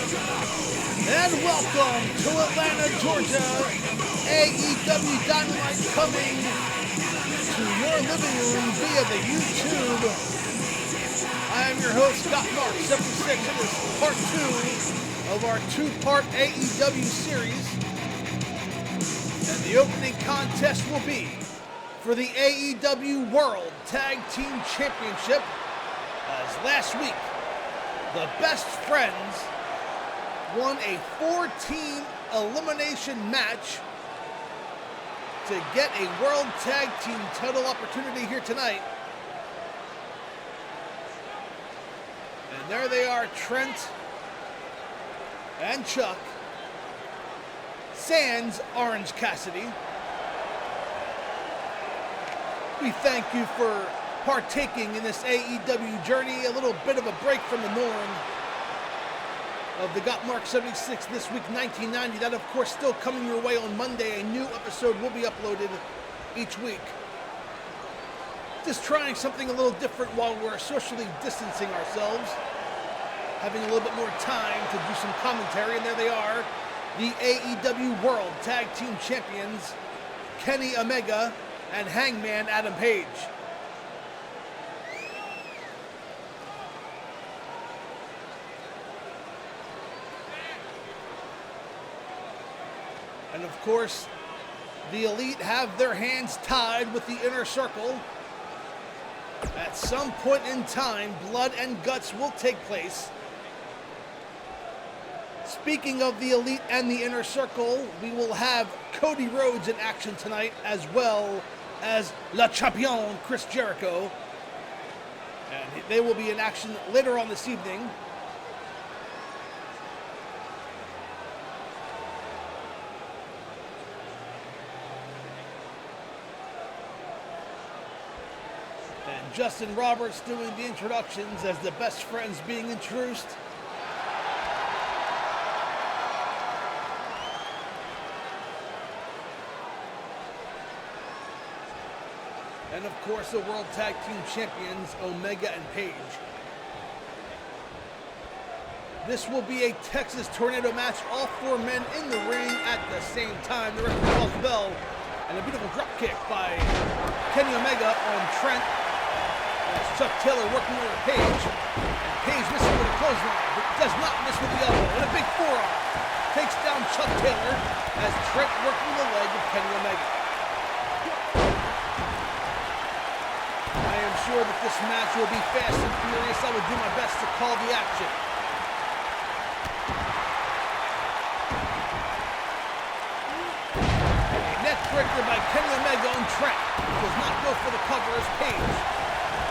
And welcome to Atlanta, Georgia. AEW Dynamite coming to your living room via the YouTube. I am your host, Gotmark76. It is part 2 of our 2-part AEW series. And the opening contest will be for the AEW World Tag Team Championship. As last week, the Best Friends won a 4-team elimination match to get a World Tag Team title opportunity here tonight. And there they are, Trent and Chuck, sans Orange Cassidy. We thank you for partaking in this AEW journey, a little bit of a break from the norm of the Gotmark76 this week, 1990. That, of course, still coming your way on Monday. A new episode will be uploaded each week. Just trying something a little different while we're socially distancing ourselves, having a little bit more time to do some commentary. And there they are, the AEW World Tag Team Champions, Kenny Omega and Hangman Adam Page. And of course, the Elite have their hands tied with the Inner Circle. At some point in time, blood and guts will take place. Speaking of the Elite and the Inner Circle, we will have Cody Rhodes in action tonight, as well as Le Champion, Chris Jericho. And they will be in action later on this evening. Justin Roberts doing the introductions as the Best Friends being introduced. And of course, the World Tag Team Champions, Omega and Page. This will be a Texas Tornado match, all 4 men in the ring at the same time. The referee calls the bell, and a beautiful drop kick by Kenny Omega on Trent. Chuck Taylor working over Page, and Page missing with a clothesline, but does not miss with the elbow, and a big forearm takes down Chuck Taylor as Trent working the leg of Kenny Omega. I am sure that this match will be fast and furious. I would do my best to call the action. A neck breaker by Kenny Omega on Trent. Does not go for the cover as Page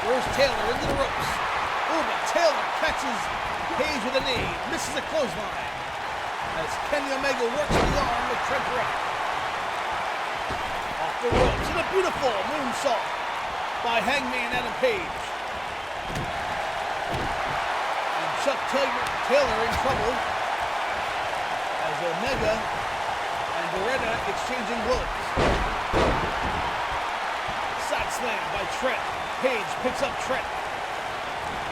throws Taylor into the ropes. Oh, but Taylor catches Page with a knee. Misses a clothesline as Kenny Omega works the arm with Trent Beretta. Off the ropes and a beautiful moonsault by Hangman Adam Page. And Chuck Taylor in trouble as Omega and Beretta exchanging blows. Side slam by Trent. Page picks up Trent.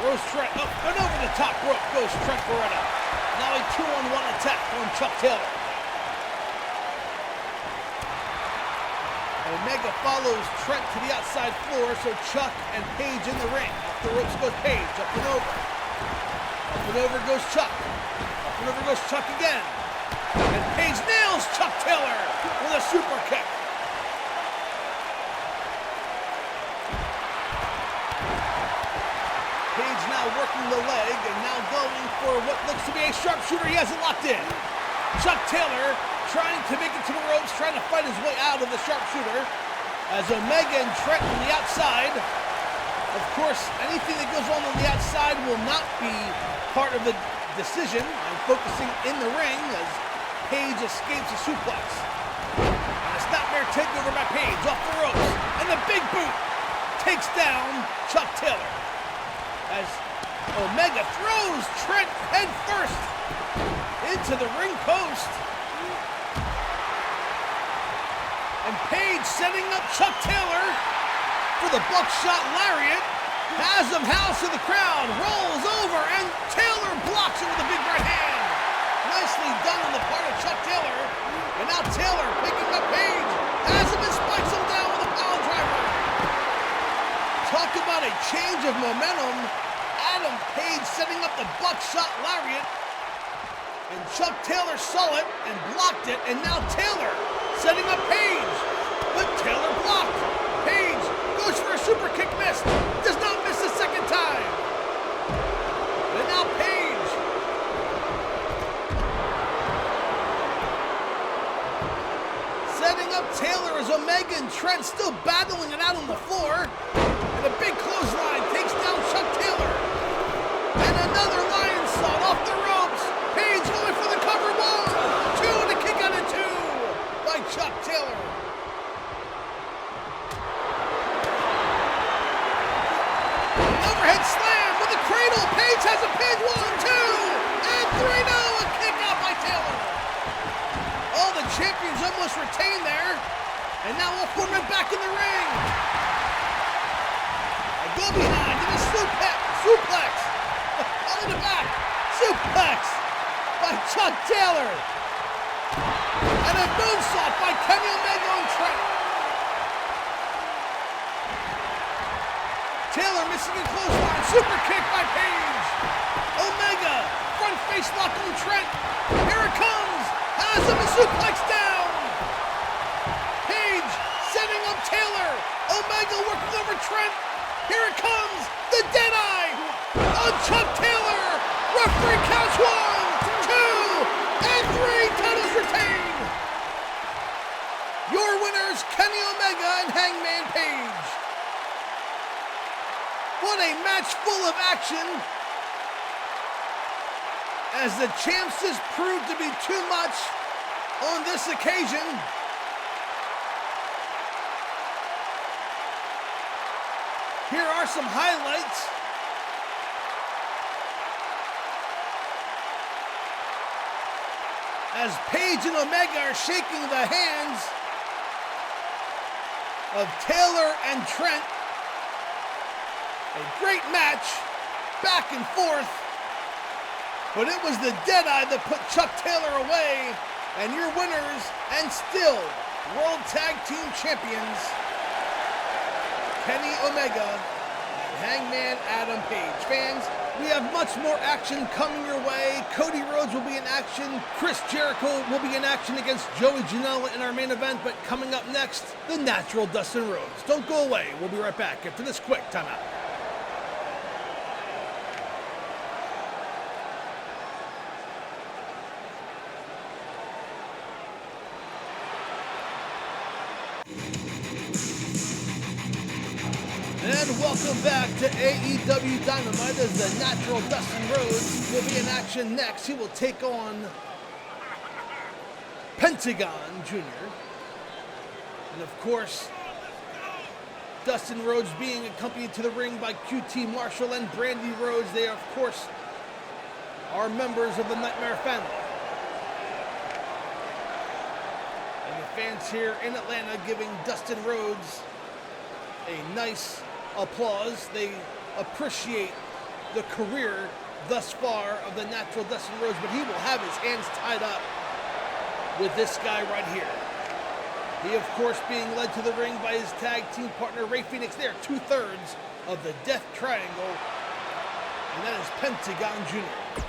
Throws Trent up and over the top rope goes Trent Beretta. Now a 2-on-1 attack on Chuck Taylor. Omega follows Trent to the outside floor, so Chuck and Page in the ring. Off the ropes goes Page, up and over. Up and over goes Chuck. Up and over goes Chuck again. And Page nails Chuck Taylor with a super kick. Page now working the leg and now going for what looks to be a sharpshooter. He has it locked in. Chuck Taylor trying to make it to the ropes, trying to fight his way out of the sharpshooter as Omega and Trent on the outside. Of course, anything that goes on the outside will not be part of the decision. I'm focusing in the ring as Page escapes a suplex. And a snapmare takeover by Page off the ropes. And the big boot takes down Chuck Taylor as Omega throws Trent head first into the ring post. And Page setting up Chuck Taylor for the buckshot lariat. Has him house of the crowd, rolls over, and Taylor blocks it with a big right hand. Nicely done on the part of Chuck Taylor. And now Taylor picking up Page. Has him and spikes him down with a power driver. Talk about a change of momentum. Adam Page setting up the buckshot lariat. And Chuck Taylor saw it and blocked it. And now Taylor setting up Page. But Taylor blocked. Page goes for a super kick, missed. Does not miss the second time. And now Page. Setting up Taylor as Omega and Trent still battling it out on the floor. And a big clothesline takes down Chuck Taylor. And another lion salt off the ropes. Page going for the cover. 1, 2, and a kick out of 2 by Chuck Taylor. Overhead slam with a cradle. Page has a pin. 1, 2, and 3. No, a kick out by Taylor. Oh, the champion's almost retained there. And now we'll put him back in the ring. A go behind and a suplex. On the back. Suplex by Chuck Taylor. And a moonsault by Kenny Omega and Trent. Taylor missing a clothesline. Super kick by Page. Omega. Front face lock on Trent. Here it comes. Has him a suplex down. Page setting up Taylor. Omega working over Trent. Here it comes. The Deadeye on Chuck Taylor. Referee counts 1, 2, and 3. Titles retained. Your winners, Kenny Omega and Hangman Page. What a match full of action, as the champs just proved to be too much on this occasion. Here are some highlights. As Page and Omega are shaking the hands of Taylor and Trent. A great match, back and forth, but it was the Deadeye that put Chuck Taylor away, and your winners, and still World Tag Team Champions, Kenny Omega and Hangman Adam Page. Fans, we have much more action coming your way. Cody Rhodes will be in action. Chris Jericho will be in action against Joey Janela in our main event, but coming up next, the natural Dustin Rhodes. Don't go away. We'll be right back after this quick timeout. And welcome back to AEW Dynamite, as the natural Dustin Rhodes will be in action next. He will take on Pentagon Jr. And of course, Dustin Rhodes being accompanied to the ring by QT Marshall and Brandy Rhodes. They, of course, are members of the Nightmare family. And the fans here in Atlanta giving Dustin Rhodes a nice applause. They appreciate the career thus far of the natural Dustin Rhodes, but he will have his hands tied up with this guy right here. He, of course, being led to the ring by his tag team partner, Ray Phoenix. They are 2/3 of the Death Triangle, and that is Pentagon Jr.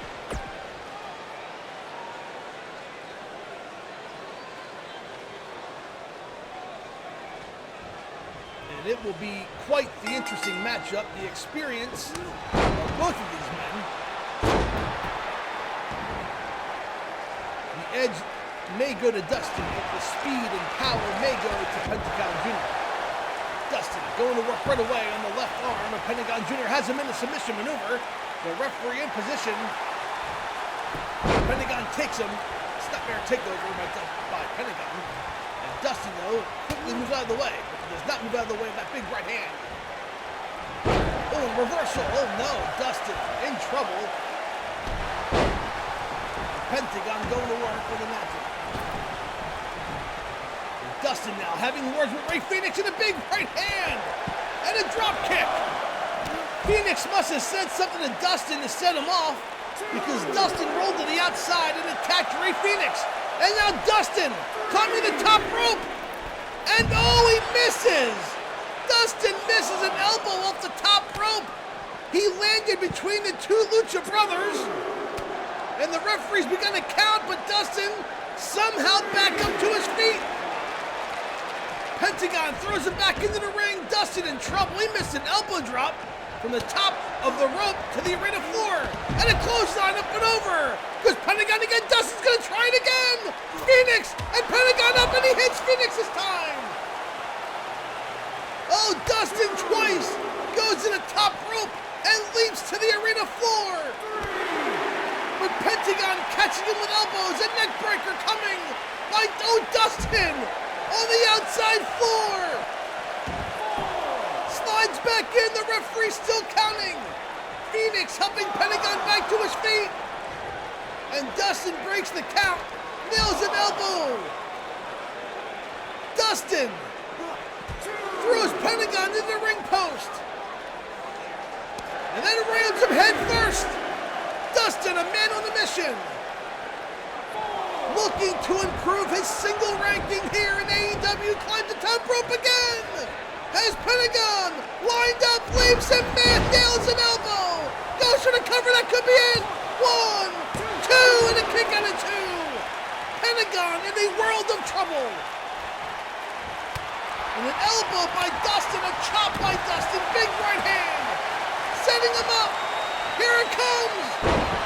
And it will be quite the interesting matchup. The experience of both of these men. The edge may go to Dustin, but the speed and power may go to Pentagon Jr. Dustin going to work right away on the left arm of Pentagon Jr. Has him in a submission maneuver. The referee in position. Pentagon takes him. Snapmare takeover by Pentagon. And Dustin, though, quickly moves out of the way. Does not move out of the way of that big right hand. Oh, reversal. Oh no, Dustin in trouble. Pentagon going to work for the natural. And Dustin now having words with Ray Phoenix and a big right hand. And a drop kick. Phoenix must have said something to Dustin to set him off. because Dustin rolled to the outside and attacked Rey Fenix. And now Dustin climbing the top rope. And oh, he misses. Dustin misses an elbow off the top rope. He landed between the two Lucha Brothers. And the referee's begun to count, but Dustin somehow back up to his feet. Pentagon throws him back into the ring. Dustin in trouble. He missed an elbow drop from the top of the rope to the arena floor. And a clothesline up and over. Goes Pentagon again. Dustin's going to try it again. Phoenix and Pentagon up, and he hits Phoenix this time. Oh, Dustin twice goes to the top rope and leaps to the arena floor. But Pentagon catching him with elbows. A neck breaker coming by Dustin on the outside floor. Slides back in, the referee still counting. Phoenix helping Pentagon back to his feet. And Dustin breaks the count, nails an elbow. Dustin throws Pentagon into the ring post. And then rams him head first. Dustin, a man on a mission. Looking to improve his single ranking here in AEW, climbs the top rope again. Has Pentagon lined up, leaps him back, nails an elbow. Goes for the cover, that could be it. 1, 2, and a kick out of 2. Pentagon in a world of trouble. And an elbow by Dustin, a chop by Dustin, big right hand. Setting him up. Here it comes.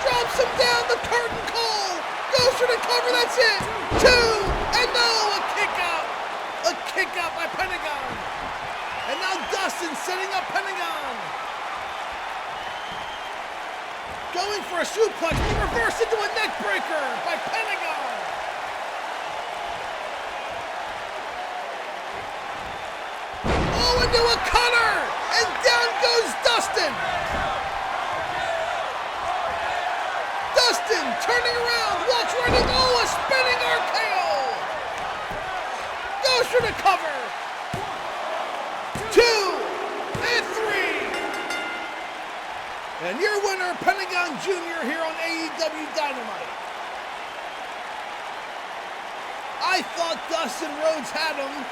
Drops him down, the curtain call. Goes for the cover, that's it. 2, and no, a kick out. A kick out by Pentagon. And now Dustin setting up Pentagon. Going for a suplex, he reversed into a neck breaker by Pentagon. Oh, into a cutter, and down goes Dustin. Dustin turning around, walks right in, oh, a spinning RKO. Goes for the cover. 2 and 3. And your winner, Pentagon Jr. here on AEW Dynamite. I thought Dustin Rhodes had him.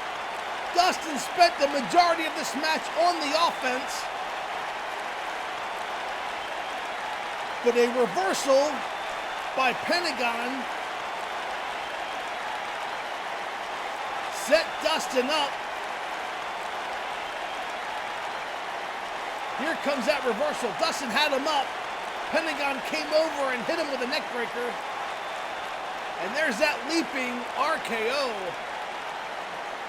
Dustin spent the majority of this match on the offense. But a reversal by Pentagon set Dustin up. Here comes that reversal. Dustin had him up. Pentagon came over and hit him with a neck breaker. And there's that leaping RKO.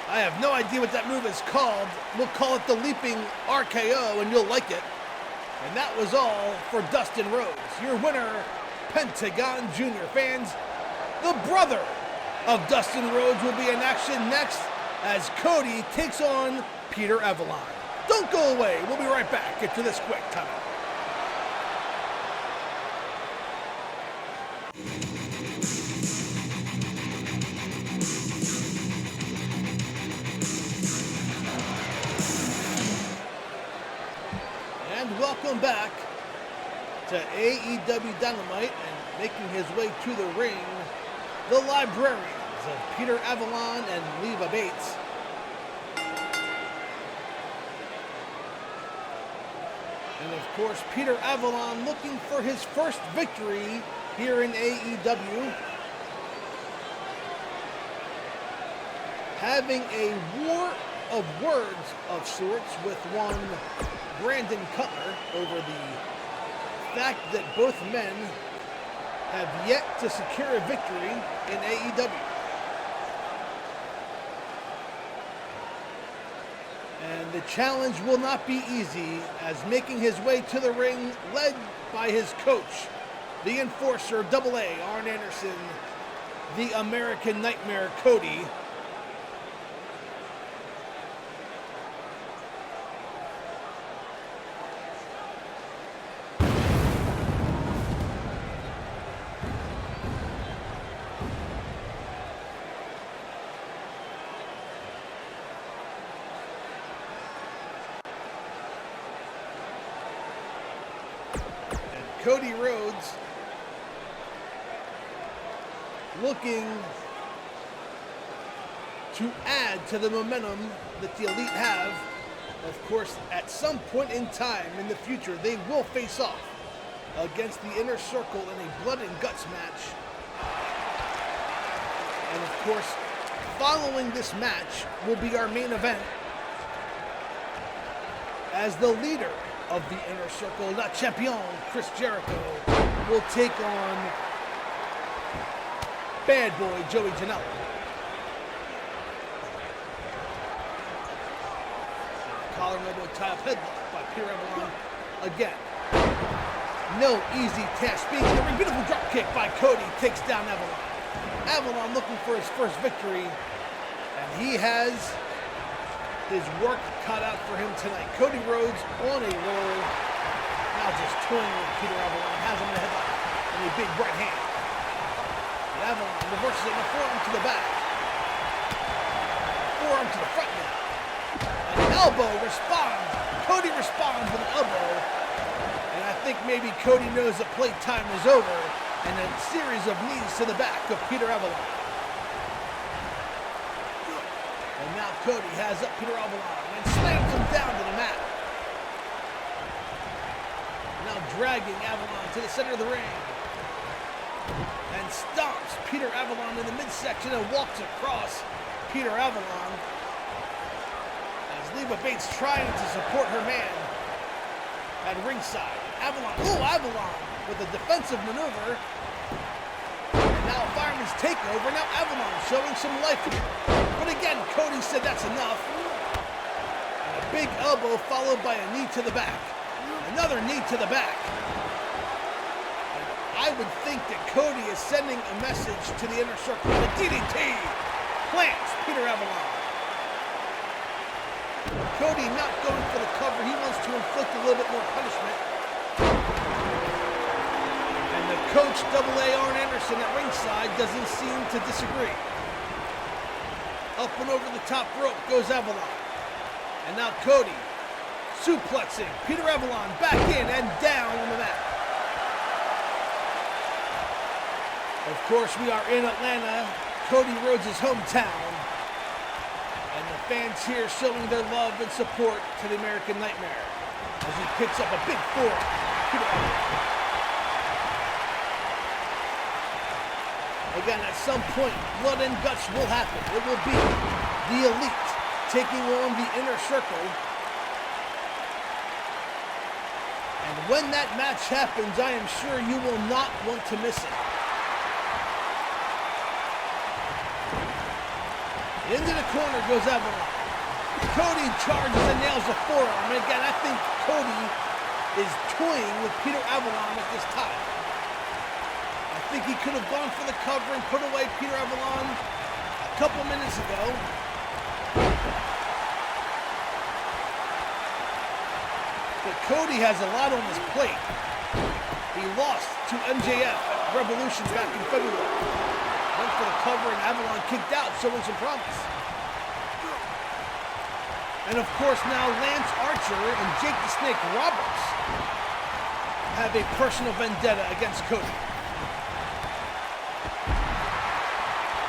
I have no idea what that move is called. We'll call it the leaping RKO and you'll like it. And that was all for Dustin Rhodes. Your winner, Pentagon Jr. Fans, the brother of Dustin Rhodes will be in action next as Cody takes on Peter Avalon. Don't go away. We'll be right back after this quick timeout. And welcome back to AEW Dynamite, and making his way to the ring, the librarians of Peter Avalon and Leva Bates. And of course, Peter Avalon looking for his first victory here in AEW. Having a war of words of sorts with one Brandon Cutler over the fact that both men have yet to secure a victory in AEW. And the challenge will not be easy, as making his way to the ring, led by his coach, the Enforcer AA, Arn Anderson, the American Nightmare, Cody. Cody Rhodes looking to add to the momentum that the Elite have. Of course, at some point in time in the future, they will face off against the Inner Circle in a blood and guts match. And of course, following this match will be our main event, as the leader of the Inner Circle, La Champion, Chris Jericho, will take on Bad Boy Joey Janela. Collar and elbow tie-up headlock by Peter Avalon again. No easy task. Speaking of a beautiful drop kick by Cody takes down Avalon. Avalon looking for his first victory, and he has his work cut out for him tonight. Cody Rhodes on a roll, now just toying with Peter Avalon, has him in a headlock and a big right hand. And Avalon reverses it in a forearm to the back, forearm to the front now. An elbow responds. Cody responds with an elbow, and I think maybe Cody knows that playtime is over, and a series of knees to the back of Peter Avalon. And now Cody has up Peter Avalon and slams him down to the mat. Now dragging Avalon to the center of the ring. And stomps Peter Avalon in the midsection and walks across Peter Avalon. As Leva Bates trying to support her man at ringside. Avalon with a defensive maneuver. And now a fireman's takeover. Now Avalon showing some life here. But again, Cody said that's enough. And a big elbow followed by a knee to the back. Another knee to the back. And I would think that Cody is sending a message to the Inner Circle. The DDT plants Peter Avalon. Cody not going for the cover. He wants to inflict a little bit more punishment. And the coach, AA Arn Anderson at ringside, doesn't seem to disagree. Up and over the top rope goes Avalon. And now Cody suplexing Peter Avalon back in and down on the mat. Of course, we are in Atlanta, Cody Rhodes' hometown. And the fans here showing their love and support to the American Nightmare as he picks up a big forearm. Peter Avalon. Again, at some point, blood and guts will happen. It will be the Elite taking on the Inner Circle. And when that match happens, I am sure you will not want to miss it. Into the corner goes Avalon. Cody charges and nails the forearm. And again, I think Cody is toying with Peter Avalon at this time. I think he could have gone for the cover and put away Peter Avalon a couple minutes ago. But Cody has a lot on his plate. He lost to MJF at Revolution back in February. Went for the cover and Avalon kicked out, showing some promise. And of course now Lance Archer and Jake the Snake Roberts have a personal vendetta against Cody.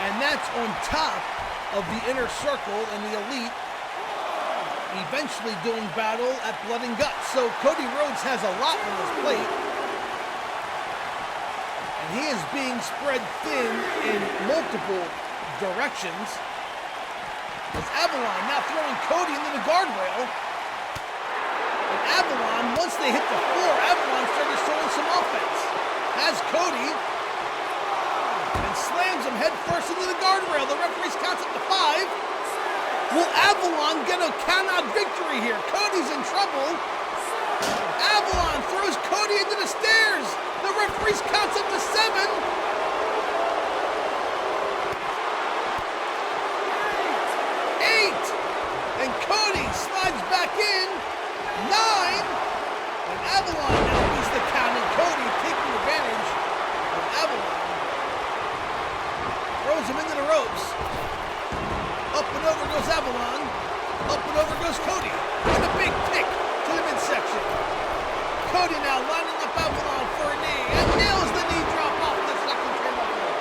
And that's on top of the Inner Circle and the Elite eventually doing battle at Blood and Guts. So Cody Rhodes has a lot on his plate. And he is being spread thin in multiple directions. As Avalon now throwing Cody into the guardrail. And Avalon, once they hit the floor, Avalon started showing some offense. Has Cody and slams him head first into the guardrail. The referee's counts up to 5. Will Avalon get a count-out victory here? Cody's in trouble. Avalon throws Cody into the stairs. The referee's counts up to 7. 8. And Cody slides back in. 9. And Avalon now beats the count, and Cody taking advantage of Avalon. Throws him into the ropes. Up and over goes Avalon. Up and over goes Cody. And a big kick to the midsection. Cody now lining up Avalon for a knee and nails the knee drop off the second turnbuckle.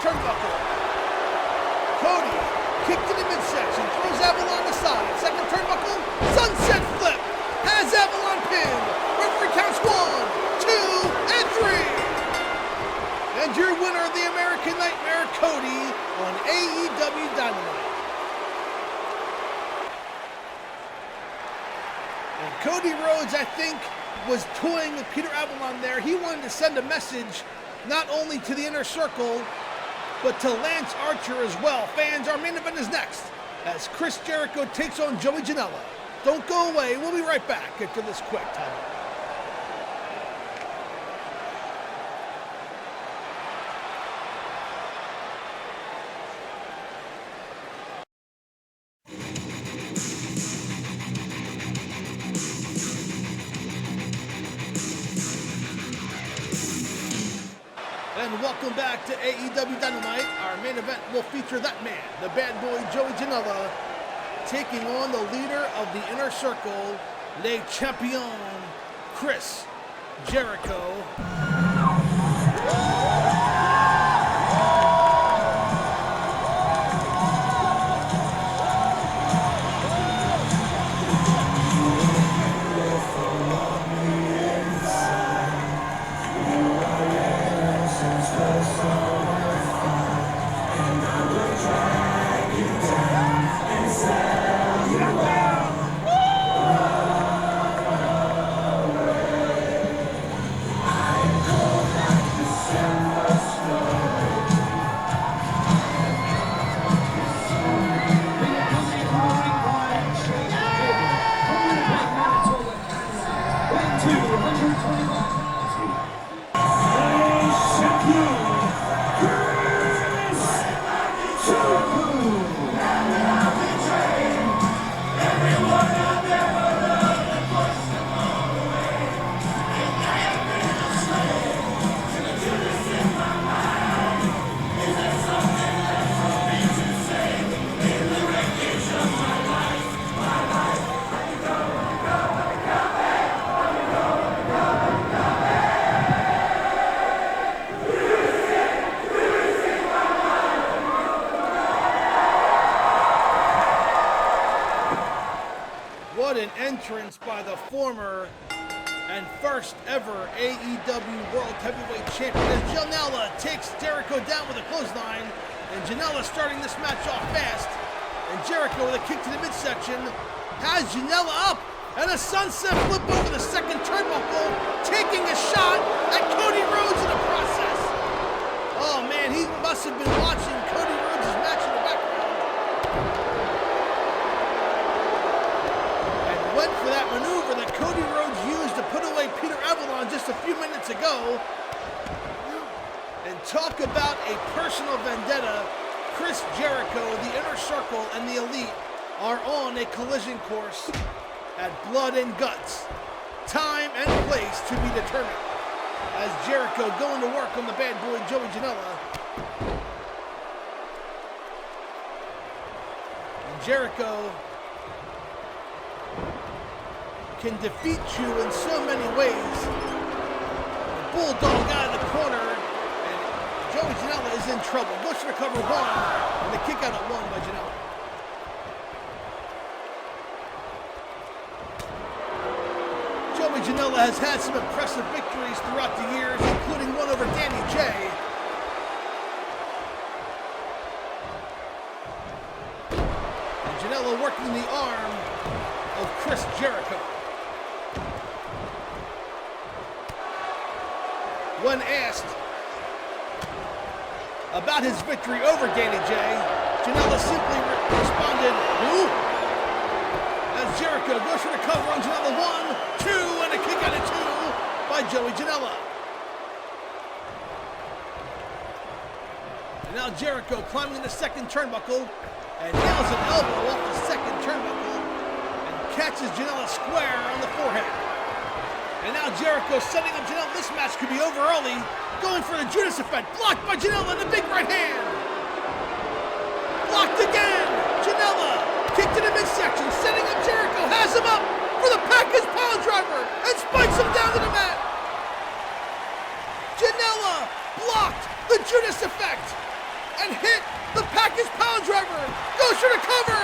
turnbuckle. Cody kicked to the midsection, throws Avalon aside. Second turnbuckle, sunset flip. Has Avalon pinned. Referee counts 1, 2, and 3. And your winner, the American Nightmare, Cody, on AEW Dynamite. And Cody Rhodes, I think, was toying with Peter Avalon there. He wanted to send a message not only to the Inner Circle, but to Lance Archer as well. Fans, our main event is next as Chris Jericho takes on Joey Janela. Don't go away. We'll be right back after this quick time. And welcome back to AEW Dynamite. Our main event will feature that man, the bad boy Joey Janela, taking on the leader of the Inner Circle, Le Champion, Chris Jericho. What an entrance by the former and first ever AEW World Heavyweight Champion as Janela takes Jericho down with a clothesline, and Janela starting this match off fast, and Jericho with a kick to the midsection has Janela up, and a sunset flip over the second turnbuckle, taking a shot at Cody Rhodes in the process. Oh man, he must have been watching Cody Rhodes' match in the background. Went for that maneuver that Cody Rhodes used to put away Peter Avalon just a few minutes ago. And talk about a personal vendetta. Chris Jericho, the Inner Circle, and the Elite are on a collision course at Blood and Guts. Time and place to be determined. As Jericho going to work on the bad boy Joey Janela. And Jericho can defeat you in so many ways. The Bulldog out of the corner, and Joey Janela is in trouble. Goes for cover 1, and the kick out at 1 by Janela. Joey Janela has had some impressive victories throughout the years, including one over Danny J. And Janela working the arm of Chris Jericho. When asked about his victory over Danny J, Janela simply responded, "Who?" As Jericho goes for the cover on Janela 1, 2, and a kick out at 2 by Joey Janela. And now Jericho climbing the second turnbuckle and nails an elbow off the second turnbuckle and catches Janela square on the forehead. And now Jericho setting up Janela. This match could be over early. Going for the Judas effect. Blocked by Janela in the big right hand. Blocked again. Janela kick to the midsection. Setting up Jericho. Has him up for the package pile driver. And spikes him down to the mat. Janela blocked the Judas effect. and hit the package power driver. Goes for the cover.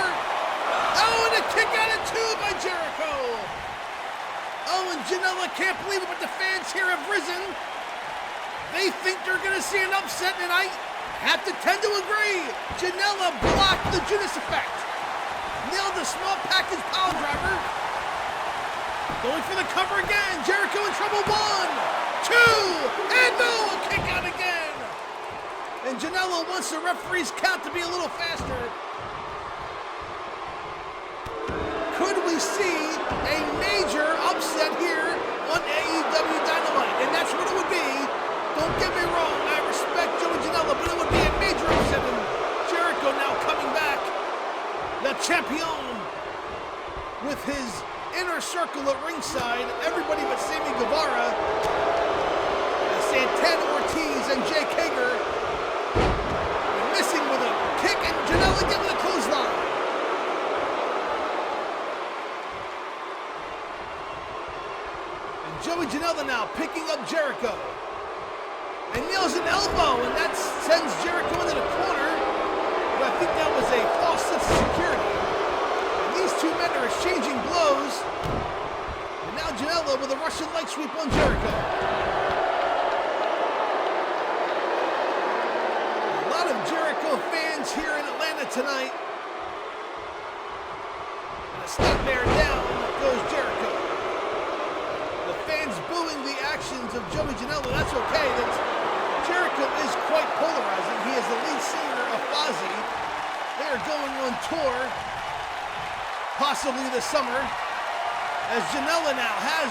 Oh, and a kick out at 2 by Jericho. Oh, and Janela can't believe it, but the fans here have risen. They think they're going to see an upset, and I have to tend to agree. Janela blocked the Judas effect. Nailed the small package power driver. Going for the cover again. Jericho in trouble. 1, 2, and no, a kick out again. And Janela wants the referee's count to be a little faster. Could we see a major upset here on AEW Dynamite? And that's what it would be. Don't get me wrong, I respect Joey Janela, but it would be a major upset. And Jericho now coming back, the champion, with his inner circle at ringside, everybody but Sammy Guevara, Santana Ortiz, and Jake Hager. Missing with a kick, and Janela again with a clothesline. And Joey Janela now picking up Jericho. And nails an elbow, and that sends Jericho into the corner. But I think that was a false sense of security. And these two men are exchanging blows. And now Janela with a Russian leg sweep on Jericho. A lot of Jericho fans here in Atlanta tonight. And a stop there, down goes Jericho. The fans booing the actions of Joey Janela, that's okay. Jericho is quite polarizing. He is the lead singer of Fozzy. They are going on tour, possibly this summer, as Janela now has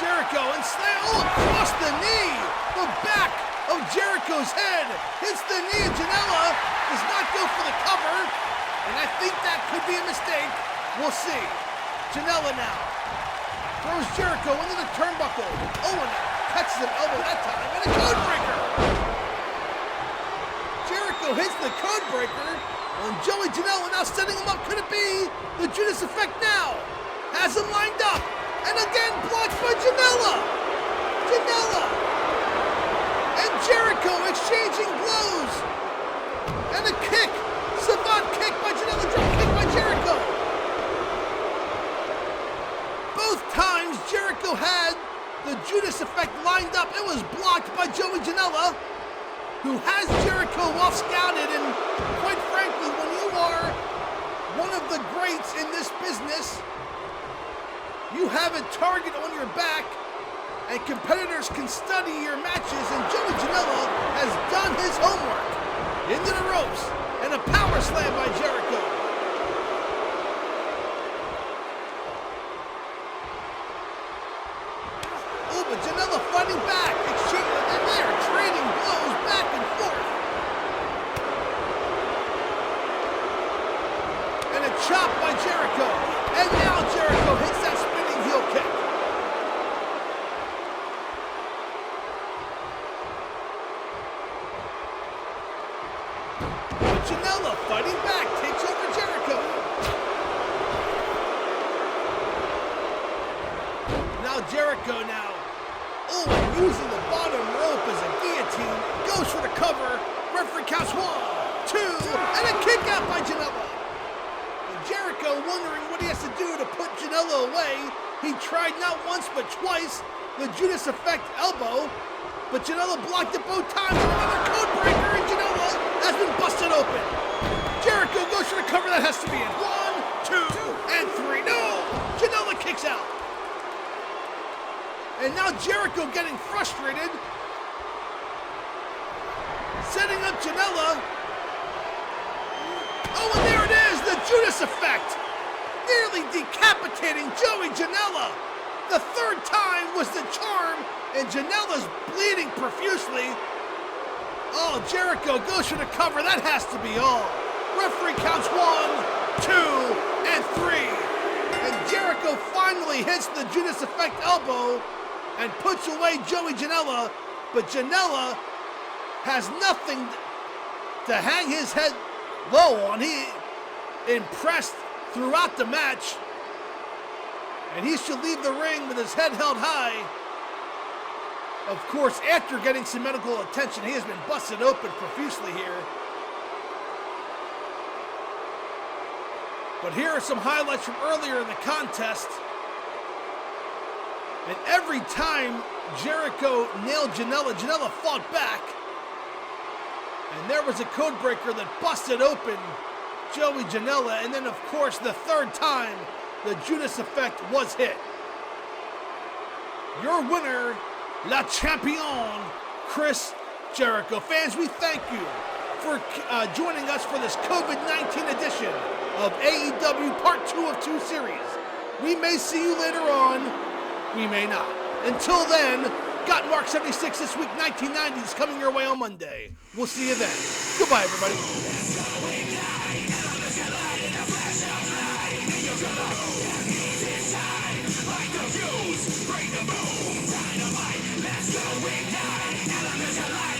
Jericho and across the knee. The back of Jericho's head hits the knee, and Janela does not go for the cover, and I think that could be a mistake. We'll see. Janela now throws Jericho into the turnbuckle. Oh, and catches an elbow that time, and a code breaker. Jericho hits the code breaker on Joey Janela, now setting him up. Could it be the Judas effect now? Has him lined up, and again blocked by Janela. Janela and Jericho exchanging blows, and a kick, savant kick by Janela, drop kick by Jericho. Both times Jericho had the Judas effect lined up. It was blocked by Joey Janela, who has Jericho well scouted. And quite frankly, when you are one of the greats in this business, you have a target on your back, and competitors can study your matches. And Joey Janela has done his homework. Into the ropes, and a power slam by Jericho. But Janela fighting back, and they are trading blows back and forth. And a chop by Jericho. And now Jericho hits that spinning heel kick. But Janela fighting back, takes over Jericho. Now Jericho and using the bottom rope as a guillotine, goes for the cover. Referee counts 1, 2, and a kick out by Janela. And Jericho wondering what he has to do to put Janela away. He tried not once but twice the Judas effect elbow, but Janela blocked it both times. And another code breaker, and Janela has been busted open. Jericho goes for the cover. That has to be it. 1, 2, and 3. No! Janela kicks out. And now Jericho getting frustrated, setting up Janela. Oh, and there it is, the Judas effect, nearly decapitating Joey Janela. The third time was the charm, and Janela's bleeding profusely. Oh, Jericho goes for the cover. That has to be all. Referee counts 1, 2, and 3. And Jericho finally hits the Judas effect elbow and puts away Joey Janela, but Janela has nothing to hang his head low on. He impressed throughout the match, and he should leave the ring with his head held high. Of course, after getting some medical attention, he has been busted open profusely here. But here are some highlights from earlier in the contest. And every time Jericho nailed Janela, Janela fought back. And there was a code breaker that busted open Joey Janela. And then, of course, the third time, the Judas effect was hit. Your winner, La Champion, Chris Jericho. Fans, we thank you for joining us for this COVID-19 edition of AEW Part 2 of 2 series. We may see you later on, we may not. Until then, Gotmark76 this week, 1990 is coming your way on Monday. We'll see you then. Goodbye, everybody. Dynamite, let's go, we die,